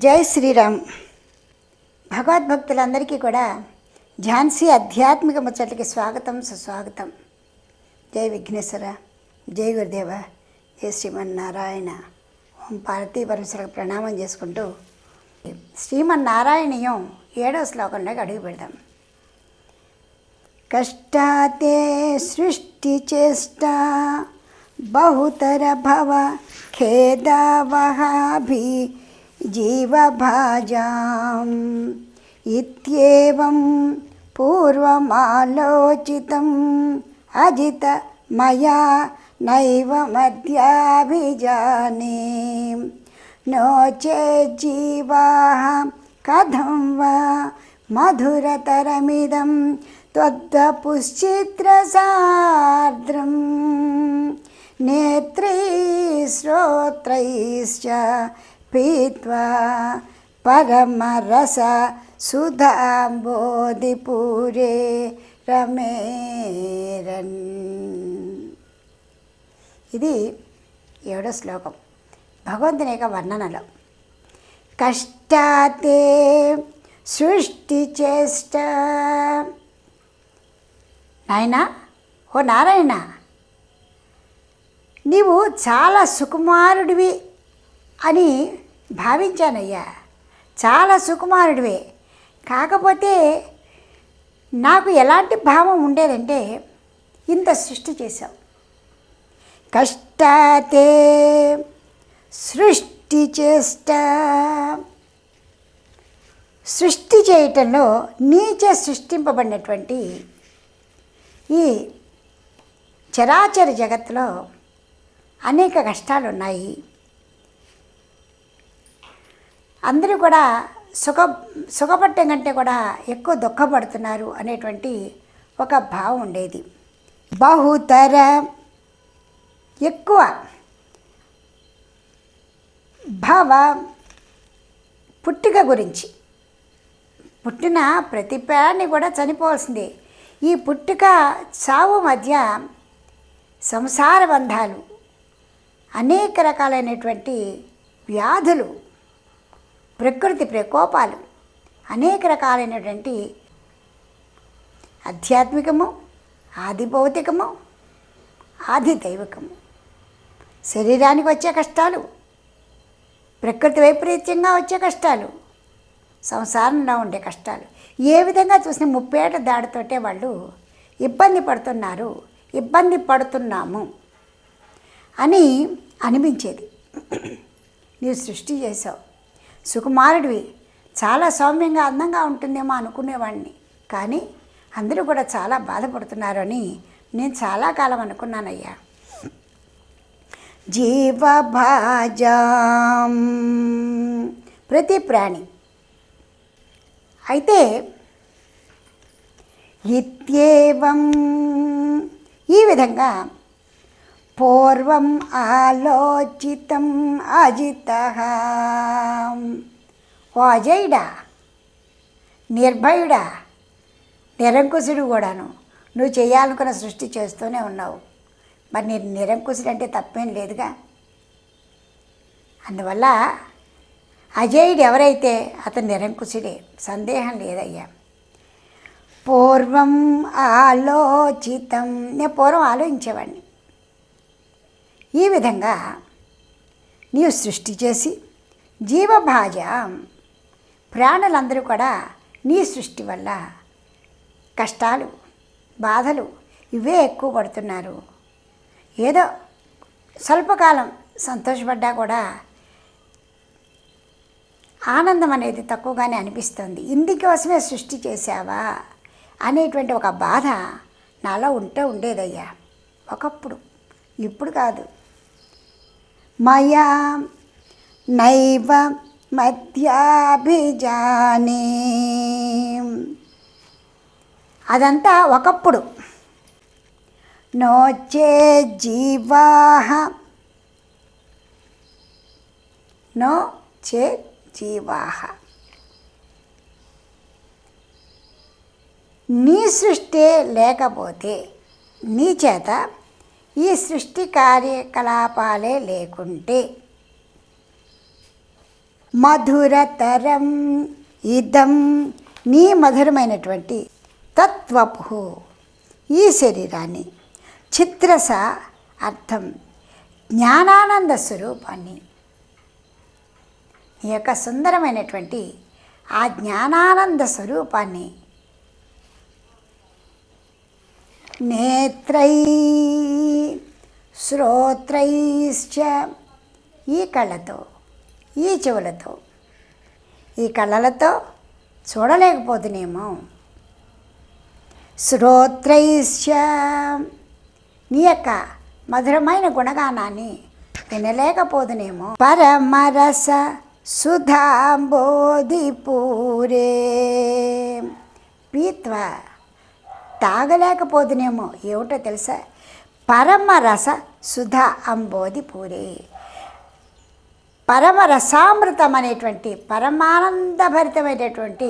జై శ్రీరామ్. భగవద్భక్తులందరికీ కూడా ఝాన్సీ ఆధ్యాత్మిక ముచ్చట్లకి స్వాగతం, సుస్వాగతం. జై విఘ్నేశ్వర, జై గురుదేవ, జై శ్రీమన్నారాయణ. ఓం పార్వతీ పరమేశ్వరకు ప్రణామం చేసుకుంటూ శ్రీమన్నారాయణీయం 7వ శ్లోకంలోకి అడుగు పెడదాం. కష్టాతే సృష్టి చేష్ట బహుతర భవ ఖేదావహాభి జీవభాజాం ఇత్యేవం పూర్వమాలోచితం అజిత మయా నైవ మధ్యాభిజానే నో చేజ్జీవాః కథం వా మధురతరమిదం త్వద్వపుశ్చిత్రసార్ద్రం నేత్రైశ్రోత్రైశ్చ పీత్వా పరమరస సుధాంబోధిపూరే రమేరన్. ఇది 7వ శ్లోకం భగవంతుని యొక్క వర్ణనలో. కష్టాతే సృష్టి చేష్ట. నాయనా, ఓ నారాయణ, నీవు చాలా సుకుమారుడివి అని భావించానయ్యా. చాలా సుకుమారుడివే. కాకపోతే నాకు ఎలాంటి భావం ఉండేదంటే, ఇంత సృష్టి చేశావు. కష్టాతే సృష్టి చేష్ట. సృష్టి చేయటంలో నీచే సృష్టింపబడినటువంటి ఈ చరాచర జగత్తులో అనేక కష్టాలు ఉన్నాయి. అందరూ కూడా సుఖపడటం కంటే కూడా ఎక్కువ దుఃఖపడుతున్నారు అనేటువంటి ఒక భావం ఉండేది. బహుతర, ఎక్కువ. భవ, పుట్టుక గురించి. పుట్టిన ప్రతి ప్రాణి కూడా చనిపోవాల్సిందే. ఈ పుట్టుక చావు మధ్య సంసార బంధాలు, అనేక రకాలైనటువంటి వ్యాధులు, ప్రకృతి ప్రకోపాలు, అనేక రకాలైనటువంటి ఆధ్యాత్మికము, ఆది భౌతికము, ఆది దైవికము. శరీరానికి వచ్చే కష్టాలు, ప్రకృతి వైపరీత్యంగా వచ్చే కష్టాలు, సంసారంలో ఉండే కష్టాలు, ఏ విధంగా చూసిన 30 ఏళ్ల దాడితోటే వాళ్ళు ఇబ్బంది పడుతున్నారు, ఇబ్బంది పడుతున్నాము అని అనిపించేది. నీవు సృష్టి చేసావు, సుకుమారుడివి, చాలా సౌమ్యంగా అందంగా ఉంటుందేమో అనుకునేవాడిని. కానీ అందరూ కూడా చాలా బాధపడుతున్నారు అని నేను చాలా కాలం అనుకున్నానయ్యా. జీవభాజాం, ప్రతి ప్రాణి. అయితే ఇత్యేవం, ఈ విధంగా పూర్వం ఆలోచితం అజితః. ఓ అజయుడా, నిర్భయుడా, నిరంకుశుడు కూడాను, నువ్వు చేయాలనుకున్న సృష్టి చేస్తూనే ఉన్నావు. మరి నేను నిరంకుశుడు అంటే తప్పేం లేదుగా. అందువల్ల అజయుడు ఎవరైతే అతను నిరంకుశుడే, సందేహం లేదయ్యా. పూర్వం ఆలోచితం, నేను పూర్వం ఆలోచించేవాడిని. ఈ విధంగా నీవు సృష్టి చేసి జీవభాజం, ప్రాణులందరూ కూడా నీ సృష్టి వల్ల కష్టాలు, బాధలు ఇవే ఎక్కువ పడుతున్నారు. ఏదో స్వల్పకాలం సంతోషపడ్డా కూడా ఆనందం అనేది తక్కువగానే అనిపిస్తుంది. ఇందుకోసమే సృష్టి చేశావా అనేటువంటి ఒక బాధ నాలో ఉండేదయ్యా ఒకప్పుడు. ఇప్పుడు కాదు. మయా నైవ మధ్యాభిజానే, అదంతా ఒకప్పుడు. నోచే జీవాః, నో చే జీవాః, నీ సృష్టి లేకపోతే, నీ చేత ఈ సృష్టి కార్యకలాపాలే లేకుంటే మధురతరం ఇదం, నీ మధురమైనటువంటి తత్వపు ఈ శరీరాన్ని, చిత్రస అర్థం జ్ఞానానంద స్వరూపాన్ని, ఈ యొక్క సుందరమైనటువంటి ఆ జ్ఞానానంద స్వరూపాన్ని నేత్రై శ్రోత్రైశ్చ, ఈ కళ్ళతో, ఈ చెవులతో, ఈ కళ్ళలతో చూడలేకపోతున్నామో, శ్రోత్రైశ్చ, నీ యొక్క మధురమైన గుణగానాన్ని వినలేకపోదునేమో, పరమరస సుధాంబోధిపూరే, పీత్వ తాగలేకపోదునేమో. ఏమిటో తెలుసా? పరమరస సుధా అంబోధి పూరే, పరమరసామృతం అనేటువంటి పరమానందభరితమైనటువంటి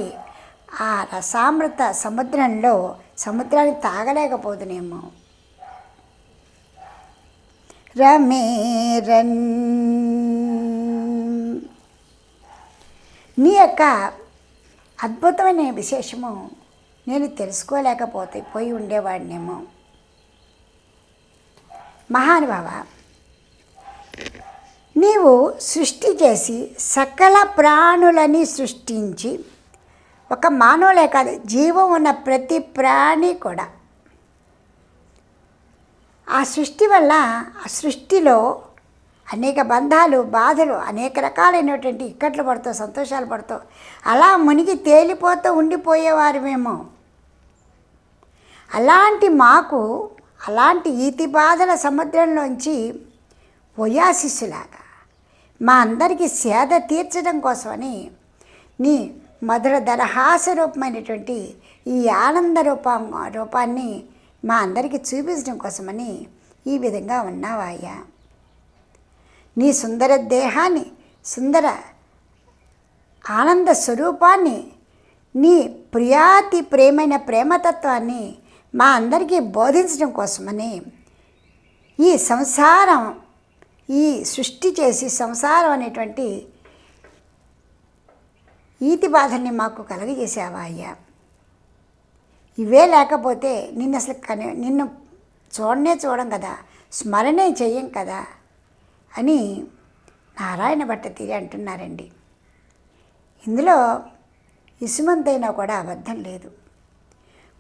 ఆ రసామృత సముద్రాన్ని తాగలేకపోదునేమో. రమేరన్, నీ యొక్క అద్భుతమైన విశేషము నేను పోయి ఉండేవాడినేమో. మహానుభావ, నీవు సృష్టి చేసి సకల ప్రాణులని సృష్టించి, ఒక మానవులే కాదు, జీవం ఉన్న ప్రతి ప్రాణి కూడా ఆ సృష్టి వల్ల, ఆ సృష్టిలో అనేక బంధాలు, బాధలు, అనేక రకాలైనటువంటి ఇక్కట్లు పడుతూ, సంతోషాలు పడుతూ, అలా మునిగి తేలిపోతూ ఉండిపోయేవారుమేమో. అలాంటి మాకు, అలాంటి ఈతి బాధల సముద్రంలోంచి ఒయాసిస్సులాగా మా అందరికీ సేద తీర్చడం కోసమని నీ మధుర దరహాస రూపమైనటువంటి ఈ ఆనంద రూపాన్ని మా అందరికీ చూపించడం కోసమని ఈ విధంగా ఉన్నావయ్యా. నీ సుందర దేహాన్ని, సుందర ఆనంద స్వరూపాన్ని, నీ ప్రియాతి ప్రేమైన ప్రేమతత్వాన్ని మా అందరికీ బోధించడం కోసమని ఈ సంసారం, ఈ సృష్టి చేసి సంసారం అనేటువంటి ఈతి బాధల్ని మాకు కలుగజేసావా అయ్యా. ఇవే లేకపోతే నిన్ను అసలు నిన్ను చూడం కదా, స్మరణే చెయ్యం కదా అని నారాయణ భట్టతిరి అంటున్నారండి. ఇందులో ఇసుమంతైనా కూడా అబద్ధం లేదు.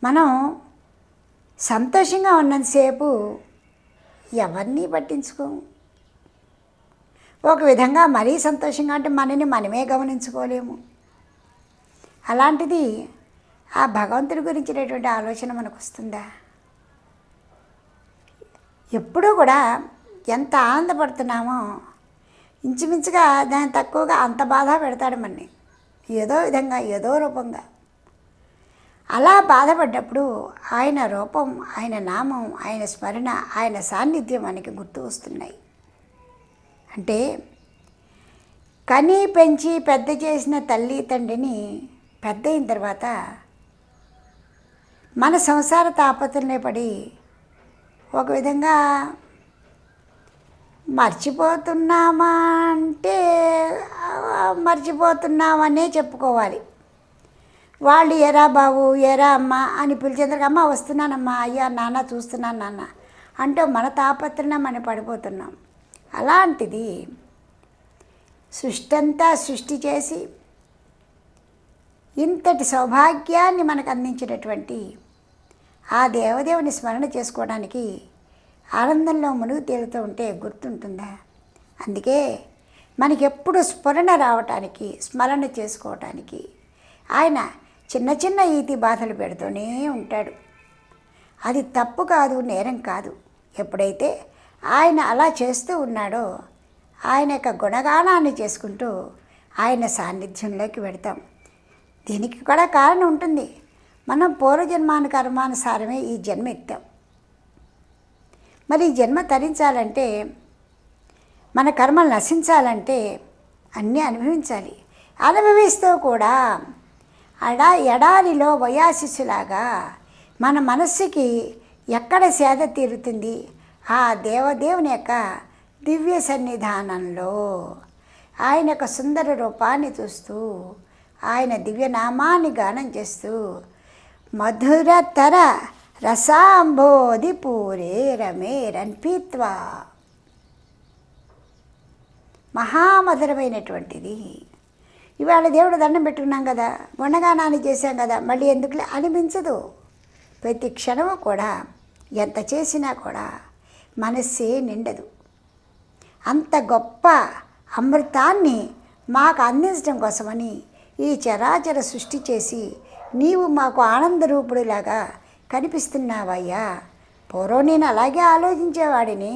మనం సంతోషంగా ఉన్నంతసేపు ఎవరిని పట్టించుకోము. ఒక విధంగా మరీ సంతోషంగా అంటే మనమే గమనించుకోలేము. అలాంటిది ఆ భగవంతుడి గురించినటువంటి ఆలోచన మనకు వస్తుందా? ఎప్పుడూ కూడా ఎంత ఆనందపడుతున్నామో ఇంచుమించుగా దాని తక్కువగా అంత బాధ పెడతాడు మనని, ఏదో విధంగా, ఏదో రూపంగా. అలా బాధపడ్డప్పుడు ఆయన రూపం, ఆయన నామం, ఆయన స్మరణ, ఆయన సాన్నిధ్యం మనకి గుర్తు వస్తున్నాయి. అంటే కని పెంచి పెద్ద చేసిన తల్లి తండ్రిని పెద్ద అయిన తర్వాత మన సంసార తాపత్రయంలో పడి ఒక విధంగా మర్చిపోతున్నామా అంటే మర్చిపోతున్నామనే చెప్పుకోవాలి. వాళ్ళు ఎరా బాబు, ఎరా అమ్మ అని పిలిచేందుకు అమ్మ వస్తున్నానమ్మా, అయ్యా నాన్న చూస్తున్నాను నాన్న అంటే మన తాపత్రయం మనం పడిపోతున్నాం. అలాంటిది సృష్టి అంతా సృష్టి చేసి ఇంతటి సౌభాగ్యాన్ని మనకు అందించినటువంటి ఆ దేవదేవుని స్మరణ చేసుకోవడానికి ఆనందంలో మునుగు తేలుతూ ఉంటే గుర్తుంటుందా? అందుకే మనకెప్పుడు స్ఫురణ రావటానికి, స్మరణ చేసుకోవటానికి ఆయన చిన్న చిన్న ఈతి బాధలు పెడుతూనే ఉంటాడు. అది తప్పు కాదు, నేరం కాదు. ఎప్పుడైతే ఆయన అలా చేస్తూ ఉన్నాడో ఆయన యొక్క గుణగానాన్ని చేసుకుంటూ ఆయన సాన్నిధ్యంలోకి వెడతాం. దీనికి కూడా కారణం ఉంటుంది. మనం పూర్వజన్మానుకర్మానుసారమే ఈ జన్మ ఎత్తాం. మరి ఈ జన్మ తరించాలంటే, మన కర్మలు నశించాలంటే అన్నీ అనుభవించాలి. అనుభవిస్తూ కూడా ఎడారిలో వయాసిస్సులాగా మన మనస్సుకి ఎక్కడ సేద తీరుతుంది? ఆ దేవదేవుని యొక్క దివ్య సన్నిధానంలో, ఆయన యొక్క సుందర రూపాన్ని చూస్తూ ఆయన దివ్యనామాన్ని గానం చేస్తూ మధురతర రసాంబోధి పూరే రమేరన్ పీత్వా, మహామధురమైనటువంటిది. ఇవాళ దేవుడు దండం పెట్టుకున్నాం కదా, గుణగానాన్ని చేశాం కదా, మళ్ళీ ఎందుకులే అనిపించదు. ప్రతి క్షణము కూడా ఎంత చేసినా కూడా మనస్సే నిండదు. అంత గొప్ప అమృతాన్ని మాకు అందించడం కోసమని ఈ చరాచర సృష్టి చేసి నీవు మాకు ఆనందరూపుడిలాగా కనిపిస్తున్నావయ్యా. పూర్వం నేను అలాగే ఆలోచించేవాడిని,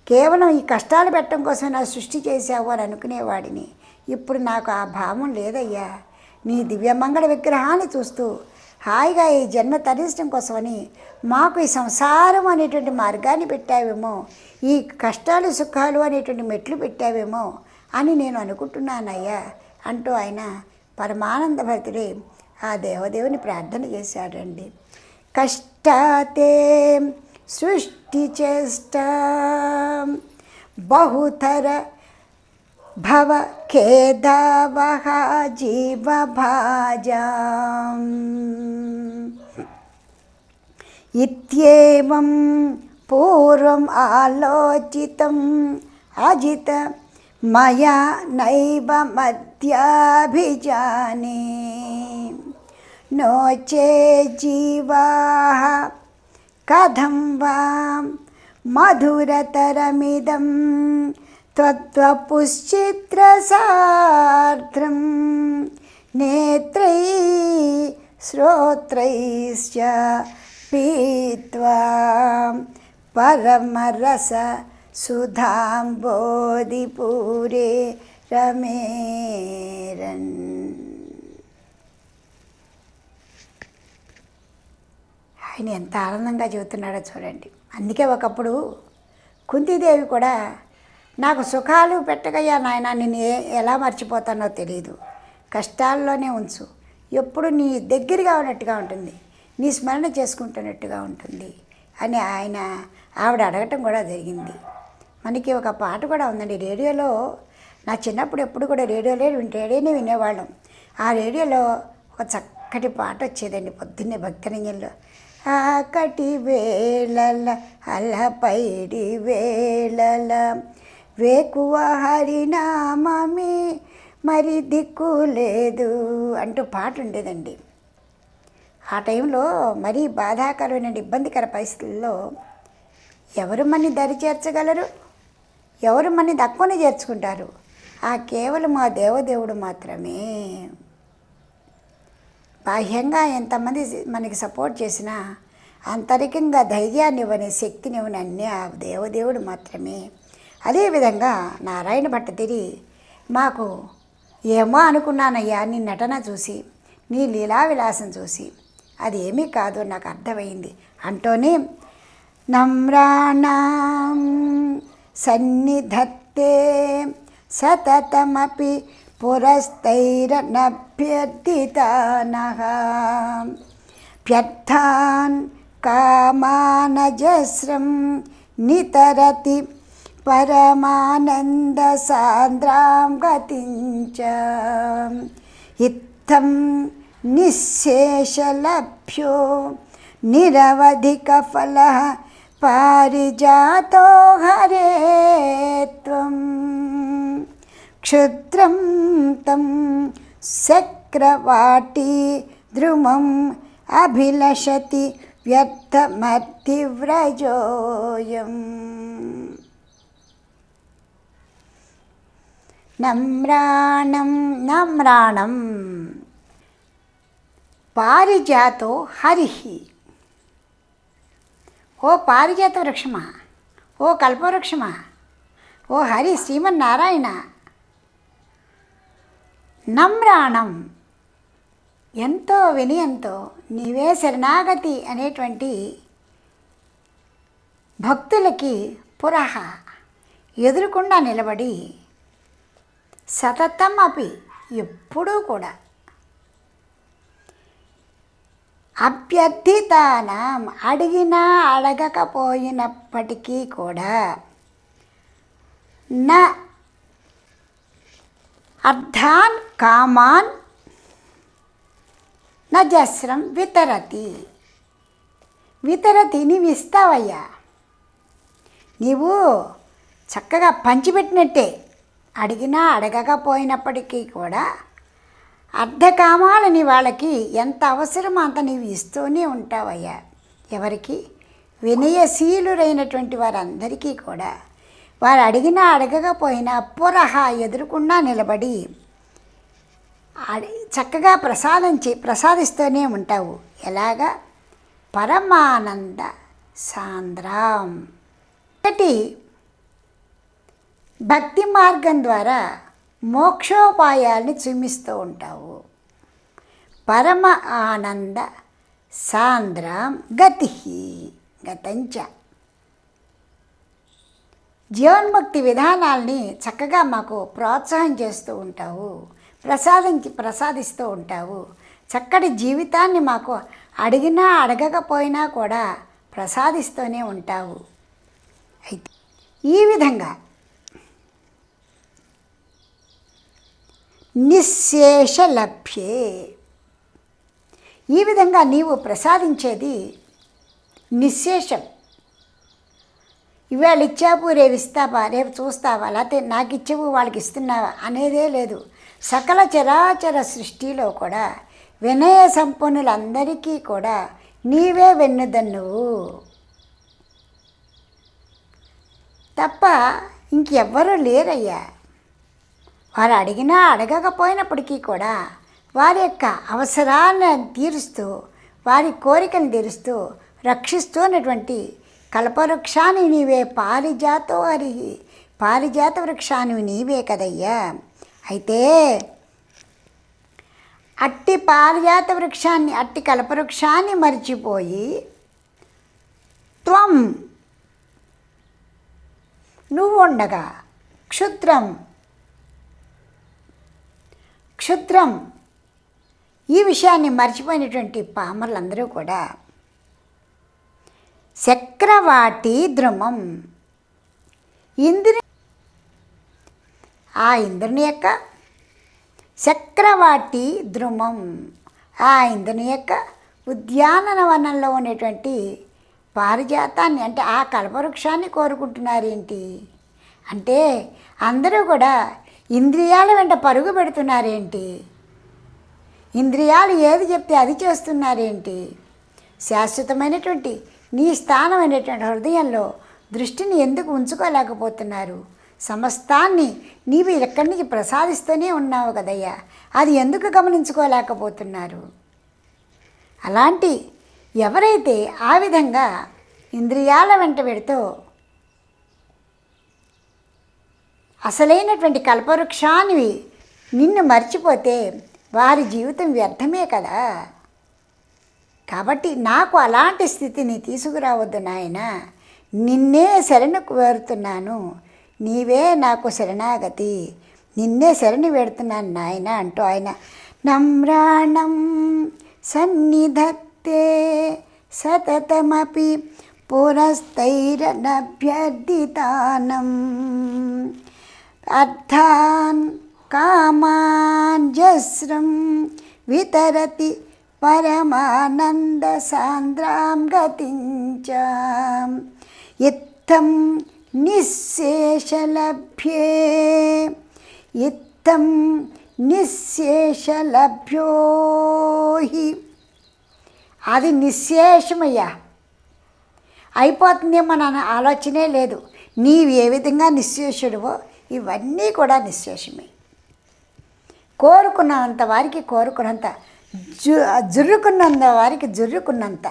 కేవలం ఈ కష్టాలు పెట్టడం కోసం నా సృష్టి చేశావు అని అనుకునేవాడిని. ఇప్పుడు నాకు ఆ భావం లేదయ్యా. నీ దివ్యమంగళ విగ్రహాన్ని చూస్తూ హాయిగా ఈ జన్మ తరించడం కోసమని మాకు ఈ సంసారం అనేటువంటి మార్గాన్ని పెట్టావేమో, ఈ కష్టాలు సుఖాలు అనేటువంటి మెట్లు పెట్టావేమో అని నేను అనుకుంటున్నానయ్యా అంటూ ఆయన పరమానంద భరితుడే ఆ దేవదేవుని ప్రార్థన చేశాడండి. కష్టాతే సృష్టి చేష్ట బహుతర భవ ఖేదావహ జీవభాజాం ఇత్యేవం పూర్వం ఆలోచితం అజిత మయా నైవ మధ్యాభిజానే నోచే జీవాః కథం వా మధురతరమిదం త్వత్వపుశ్చిత్రసార్ద్రం నేత్రై శ్రోత్రైశ్చ పీత్వా పరమరస సుధాంబోధిపూరే రమేరన్. ఆయన ఎంత ఆనందంగా చెబుతున్నాడో చూడండి. అందుకే ఒకప్పుడు కుంతీదేవి కూడా నాకు సుఖాలు పెట్టగయ్యా నాయన, నేను ఎలా మర్చిపోతానో తెలియదు, కష్టాల్లోనే ఉంచు, ఎప్పుడు నీ దగ్గరగా ఉన్నట్టుగా ఉంటుంది, నీ స్మరణ చేసుకుంటున్నట్టుగా ఉంటుంది అని ఆవిడ అడగటం కూడా జరిగింది. మనకి ఒక పాట కూడా ఉందండి రేడియోలో. నా చిన్నప్పుడు ఎప్పుడు కూడా రేడియోనే వినేవాళ్ళం. ఆ రేడియోలో ఒక చక్కటి పాట వచ్చేదండి పొద్దున్నే భక్తరంజంలో. ఆకటి వేళల అలపైడి వేళల వేకువ హరినామమే మరి దిక్కు లేదు అంటూ పాట ఉండేదండి. ఆ టైంలో మరీ బాధాకరమైన ఇబ్బందికర పరిస్థితుల్లో ఎవరు మనని దరి చేర్చగలరు, ఎవరు మనని తక్కువని చేర్చుకుంటారు? ఆ కేవలం ఆ దేవదేవుడు మాత్రమే. బాహ్యంగా ఎంతమంది మనకి సపోర్ట్ చేసినా ఆంతరికంగా ధైర్యాన్ని ఇవ్వని, శక్తిని ఇవ్వని అన్నీ ఆ దేవదేవుడు మాత్రమే. అదేవిధంగా నారాయణ భట్టతిరి మాకు ఏమో అనుకున్నానయ్యా నీ నటన చూసి, నీ లీలా విలాసం చూసి, అది ఏమీ కాదు నాకు అర్థమైంది అంటూనే నమ్రాణాం సన్నిధత్తే సతతమపి పురస్తైరనభ్యర్థితానః వ్యర్థాన్ కామానజస్రం నితరతి పరమానంద సాంద్రాం గతించ ఇత్థం నిశ్శేషలభ్యో నిరవధిక ఫలః పారిజాతో హరే త్వం క్షుద్రం తం చక్రవాటీ ద్రుమం అభిలషతి వ్యర్థమర్తివ్రజోయం నమ్రాణం పారిజాతో హరిహి. ఓ పారిజాత వృక్షమా, ఓ కల్పవృక్షమా, ఓ హరి శ్రీమన్నారాయణ, నమ్రాణం ఎంతో వినయంతో నీవే శరణాగతి అనేటువంటి భక్తులకి పురహ ఎదురుకుండా నిలబడి సతతం అపి ఎప్పుడూ కూడా అభ్యర్థితానాం అడిగినా అడగకపోయినప్పటికీ కూడా నా అర్థాన్ కామాన్ నజస్రం వితరతి. వితరతి నీవు ఇస్తావయ్యా. నీవు చక్కగా పంచిపెట్టినట్టే, అడిగినా అడగకపోయినప్పటికీ కూడా అర్ధకామాలని వాళ్ళకి ఎంత అవసరమో అంత నీవు ఇస్తూనే ఉంటావయ్యా. ఎవరికి? వినయశీలురైనటువంటి వారందరికీ కూడా. వారు అడిగినా అడగకపోయినా పురహ ఎదురుకుండా నిలబడి చక్కగా ప్రసాదిస్తూనే ఉంటావు. ఎలాగా? పరమానంద సాంద్రం. ఒకటి భక్తి మార్గం ద్వారా మోక్షోపాయాల్ని చూపిస్తూ ఉంటావు. పరమ ఆనంద సాంద్రం గతి గతంచ. జీవన్ముక్తి విధానాల్ని చక్కగా మాకు ప్రోత్సాహం చేస్తూ ఉంటావు, ప్రసాదిస్తూ ఉంటావు. చక్కటి జీవితాన్ని మాకు అడిగినా అడగకపోయినా కూడా ప్రసాదిస్తూనే ఉంటావు. అయితే ఈ విధంగా నిశ్శేషలభ్యే, ఈ విధంగా నీవు ప్రసాదించేది నిశ్శేషం. ఇవాళ ఇచ్చావు రేపు ఇస్తావా, రేపు చూస్తావా, లేకపోతే నాకు ఇచ్చావు వాళ్ళకి ఇస్తున్నావా అనేదే లేదు. సకల చరాచర సృష్టిలో కూడా వినయ సంపన్నులందరికీ కూడా నీవే వెన్నుదన్నువు తప్ప ఇంకెవ్వరూ లేరయ్యా. వారు అడిగినా అడగకపోయినప్పటికీ కూడా వారి యొక్క అవసరాలను తీరుస్తూ, వారి కోరికను తీరుస్తూ, రక్షిస్తున్నటువంటి కల్పవృక్షాన్ని నీవే. పారిజాత వృక్షాన్ని నీవే కదయ్యా. అయితే అట్టి పారిజాత వృక్షాన్ని, అట్టి కల్పవృక్షాన్ని మర్చిపోయి త్వం నువ్వు ఉండగా క్షుద్రం ఈ విషయాన్ని మర్చిపోయినటువంటి పామరులందరూ కూడా చక్రవాటి ద్రుమం, ఆ ఇంద్రుని యొక్క చక్రవాటి ద్రుమం, ఆ ఇంద్రుని యొక్క ఉద్యానవనంలో ఉండేటువంటి పారిజాతాన్ని అంటే ఆ కల్పవృక్షాన్ని కోరుకుంటున్నారేంటి అంటే అందరూ కూడా ఇంద్రియాల వెంట పరుగు పెడుతున్నారేంటి? ఇంద్రియాలు ఏది చెప్తే అది చేస్తున్నారేంటి? శాశ్వతమైనటువంటి నీ స్థానమైనటువంటి హృదయంలో దృష్టిని ఎందుకు ఉంచుకోలేకపోతున్నారు? సమస్తాన్ని నీవు ఎక్కడి నుంచి ప్రసాదిస్తూనే ఉన్నావు కదయ్యా, అది ఎందుకు గమనించుకోలేకపోతున్నారు? అలాంటి ఎవరైతే ఆ విధంగా ఇంద్రియాల వెంట పెడుతూ అసలైనటువంటి కల్పవృక్షాన్ని నిన్ను మర్చిపోతే వారి జీవితం వ్యర్థమే కదా. కాబట్టి నాకు అలాంటి స్థితిని తీసుకురావద్దు నాయన, నిన్నే శరణు కోరుతున్నాను, నీవే నాకు శరణాగతి, నిన్నే శరణి వేడుతున్నాను నాయన అంటూ ఆయన నమ్రాణం సన్నిధత్తే సతతమపి పురస్తైరనభ్యర్థితానం అర్థాన్ కామాన్ జస్రం వితరతి పరమానంద సాంద్రాం గతించ ఇత్తం నిశ్శేషలభ్యే ఇత్తం నిశ్శేషలభ్యో హి. అది నిశ్శేషమయ్యా, అయిపోతుందేమో నా ఆలోచనే లేదు. నీవు ఏ విధంగా నిశ్శేషుడివో ఇవన్నీ కూడా నిశ్శేషమే. కోరుకున్నంత వారికి కోరుకున్నంత, జుర్రుకున్నంత వారికి జుర్రుకున్నంత.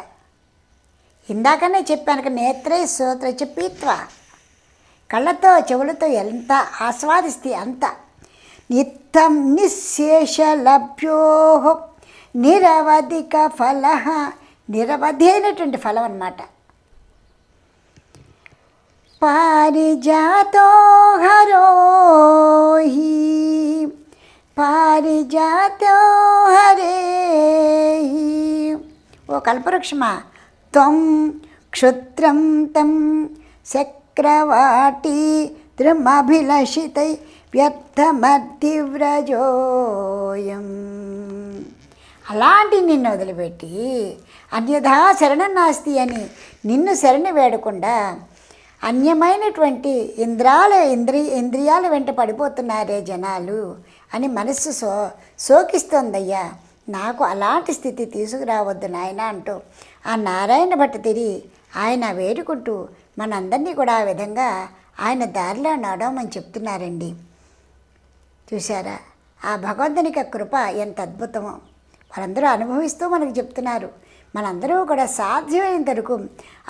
ఇందాకనే చెప్పాను, నేత్రై శ్రోత్ర చెప్పిత్వ, కళ్ళతో చెవులతో ఎంత ఆస్వాదిస్తే అంత. నిత్యం నిశ్శేషలభ్యో నిరవధిక ఫల, నిరవధి అయినటువంటి ఫలం అన్నమాట. పారిజాతో హరోహి పారిజాతో హరేహి. ఓ కల్పవృక్షమా, త్వం క్షుద్రం తం చక్రవాటి ద్రుమభిలషితై వ్యర్థమద్దివ్రజోయం. అలాంటి నిన్ను వదిలిపెట్టి అన్యథా శరణం నాస్తి అని నిన్ను శరణి వేడకుండా అన్యమైనటువంటి ఇంద్రియాల వెంట పడిపోతున్నారే జనాలు అని మనస్సు శోకిస్తోందయ్యా. నాకు అలాంటి స్థితి తీసుకురావద్దు నాయన అంటూ ఆ నారాయణ భట్ట తిరిగి ఆయన వేడుకుంటూ మనందరినీ కూడా ఆ విధంగా ఆయన దారిలో నడవమని చెప్తున్నారండి. చూసారా ఆ భగవంతునికి కృప ఎంత అద్భుతమో వాళ్ళందరూ అనుభవిస్తూ మనకు చెప్తున్నారు. మనందరూ కూడా సాధ్యమైనంత వరకు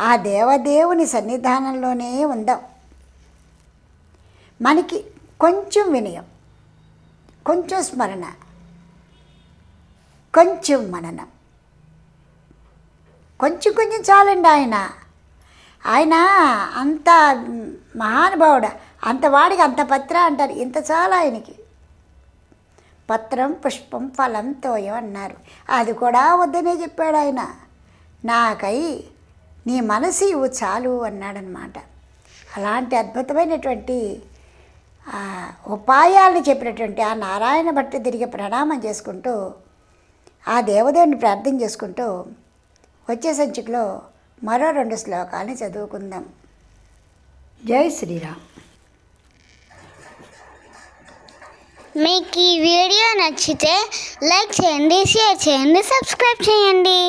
ఆ దేవదేవుని సన్నిధానంలోనే ఉందాం. మనకి కొంచెం వినయం, కొంచెం స్మరణ, కొంచెం మననం, కొంచెం చాలండి. ఆయన అంత మహానుభావుడు, అంత వాడికి అంత పత్ర అంటారు. ఇంత చాలా ఆయనకి. పత్రం పుష్పం ఫలం తోయం అన్నారు. అది కూడా వద్దనే చెప్పాడు ఆయన. నాకై నీ మనసు ఇవ్వు చాలు అన్నాడనమాట. అలాంటి అద్భుతమైనటువంటి ఉపాయాలను చెప్పినటువంటి ఆ నారాయణ భట్టు తిరిగి ప్రణామం చేసుకుంటూ ఆ దేవదేవుని ప్రార్థన చేసుకుంటూ వచ్చే సంచికలో మరో 2 శ్లోకాలని చదువుకుందాం. జై శ్రీరామ్. మీకు ఈ వీడియో నచ్చితే లైక్ చేయండి, షేర్ చేయండి, సబ్స్క్రైబ్ చేయండి.